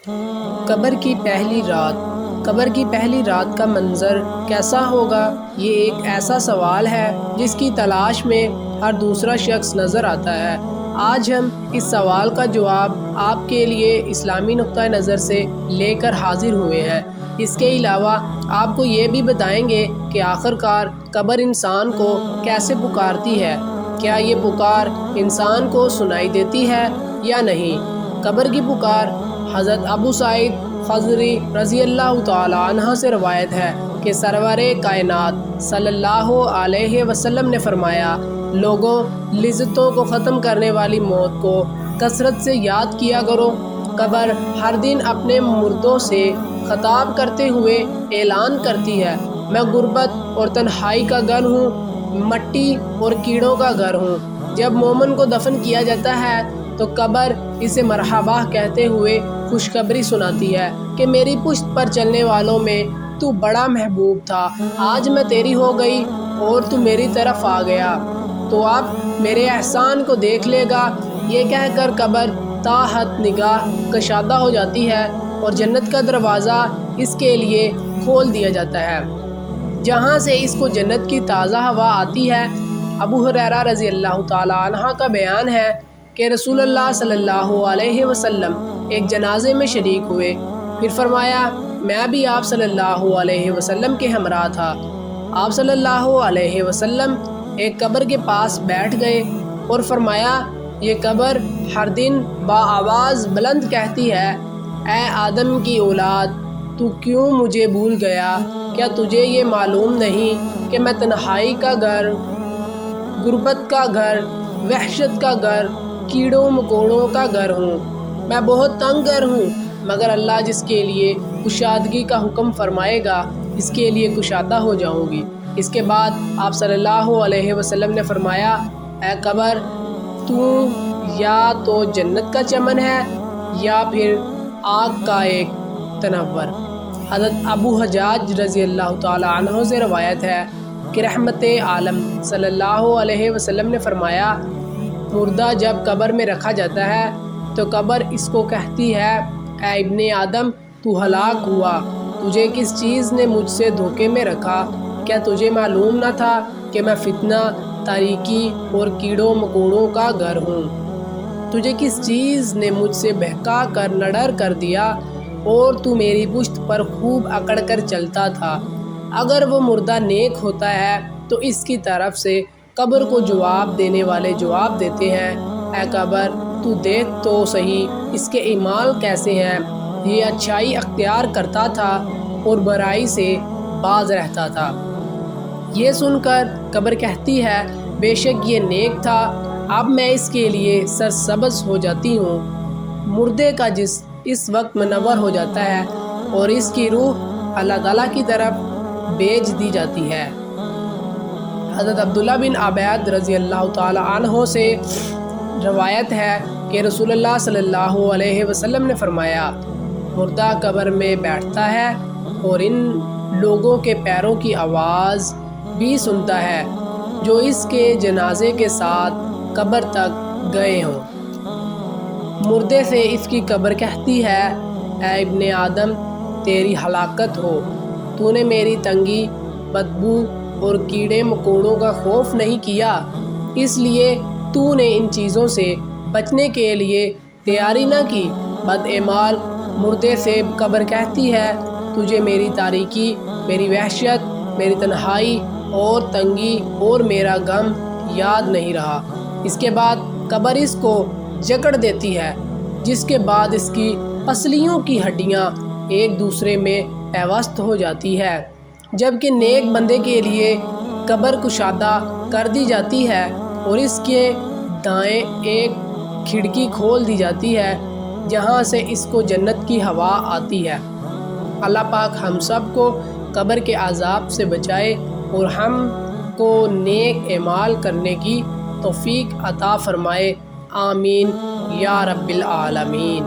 قبر کی پہلی رات۔ قبر کی پہلی رات کا منظر کیسا ہوگا؟ یہ ایک ایسا سوال ہے جس کی تلاش میں ہر دوسرا شخص نظر آتا ہے۔ آج ہم اس سوال کا جواب آپ کے لیے اسلامی نقطہ نظر سے لے کر حاضر ہوئے ہیں۔ اس کے علاوہ آپ کو یہ بھی بتائیں گے کہ آخرکار قبر انسان کو کیسے پکارتی ہے، کیا یہ پکار انسان کو سنائی دیتی ہے یا نہیں۔ قبر کی پکار حضرت ابو سعید خضری رضی اللہ تعالی عنہ سے روایت ہے کہ سرور کائنات صلی اللہ علیہ وسلم نے فرمایا، لوگوں، لذتوں کو ختم کرنے والی موت کو کثرت سے یاد کیا کرو۔ قبر ہر دن اپنے مردوں سے خطاب کرتے ہوئے اعلان کرتی ہے، میں غربت اور تنہائی کا گھر ہوں، مٹی اور کیڑوں کا گھر ہوں۔ جب مومن کو دفن کیا جاتا ہے تو قبر اسے مرحبا کہتے ہوئے خوشخبری سناتی ہے کہ میری پشت پر چلنے والوں میں تو بڑا محبوب تھا، آج میں تیری ہو گئی اور تو میری طرف آ گیا، تو اب میرے احسان کو دیکھ لے گا۔ یہ کہہ کر قبر تا حد نگاہ کشادہ ہو جاتی ہے اور جنت کا دروازہ اس کے لیے کھول دیا جاتا ہے، جہاں سے اس کو جنت کی تازہ ہوا آتی ہے۔ ابو ہریرہ رضی اللہ تعالی عنہ کا بیان ہے کہ رسول اللہ صلی اللہ علیہ وسلم ایک جنازے میں شریک ہوئے، پھر فرمایا، میں بھی آپ صلی اللہ علیہ وسلم کے ہمراہ تھا۔ آپ صلی اللہ علیہ وسلم ایک قبر کے پاس بیٹھ گئے اور فرمایا، یہ قبر ہر دن بآواز بلند کہتی ہے، اے آدم کی اولاد، تو کیوں مجھے بھول گیا؟ کیا تجھے یہ معلوم نہیں کہ میں تنہائی کا گھر، غربت کا گھر، وحشت کا گھر، کیڑوں مکوڑوں کا گھر ہوں؟ میں بہت تنگ گھر ہوں، مگر اللہ جس کے لیے کشادگی کا حکم فرمائے گا اس کے لیے کشادہ ہو جاؤں گی۔ اس کے بعد آپ صلی اللہ علیہ وسلم نے فرمایا، اے قبر، تو یا تو جنت کا چمن ہے یا پھر آگ کا ایک تنور۔ حضرت ابو حجاج رضی اللہ تعالی عنہ سے روایت ہے کہ رحمت عالم صلی اللہ علیہ وسلم نے فرمایا، مردہ جب قبر میں رکھا جاتا ہے تو قبر اس کو کہتی ہے، اے ابن آدم، تو ہلاک ہوا، تجھے کس چیز نے مجھ سے دھوکے میں رکھا؟ کیا تجھے معلوم نہ تھا کہ میں فتنہ، تاریکی اور کیڑوں مکوڑوں کا گھر ہوں؟ تجھے کس چیز نے مجھ سے بہکا کر نڈر کر دیا اور تو میری پشت پر خوب اکڑ کر چلتا تھا؟ اگر وہ مردہ نیک ہوتا ہے تو اس کی طرف سے قبر کو جواب دینے والے جواب دیتے ہیں، اے قبر، تو دیکھ تو صحیح اس کے اعمال کیسے ہیں، یہ اچھائی اختیار کرتا تھا اور برائی سے باز رہتا تھا۔ یہ سن کر قبر کہتی ہے، بے شک یہ نیک تھا، اب میں اس کے لیے سرسبز ہو جاتی ہوں۔ مردے کا جسم اس وقت منور ہو جاتا ہے اور اس کی روح اللہ تعالیٰ کی طرف بھیج دی جاتی ہے۔ حضرت عبداللہ بن عبید رضی اللہ تعالی عنہ سے روایت ہے کہ رسول اللہ صلی اللہ علیہ وسلم نے فرمایا، مردہ قبر میں بیٹھتا ہے اور ان لوگوں کے پیروں کی آواز بھی سنتا ہے جو اس کے جنازے کے ساتھ قبر تک گئے ہوں۔ مردے سے اس کی قبر کہتی ہے، اے ابن آدم، تیری ہلاکت ہو، تو نے میری تنگی، بدبو اور کیڑے مکوڑوں کا خوف نہیں کیا، اس لیے تو نے ان چیزوں سے بچنے کے لیے تیاری نہ کی۔ بدعمال مردے سے قبر کہتی ہے، تجھے میری تاریکی، میری وحشت، میری تنہائی اور تنگی اور میرا غم یاد نہیں رہا۔ اس کے بعد قبر اس کو جکڑ دیتی ہے، جس کے بعد اس کی پسلیوں کی ہڈیاں ایک دوسرے میں پیوست ہو جاتی ہے، جبکہ نیک بندے کے لیے قبر کشادہ کر دی جاتی ہے اور اس کے دائیں ایک کھڑکی کھول دی جاتی ہے جہاں سے اس کو جنت کی ہوا آتی ہے۔ اللہ پاک ہم سب کو قبر کے عذاب سے بچائے اور ہم کو نیک اعمال کرنے کی توفیق عطا فرمائے، آمین یا رب العالمین۔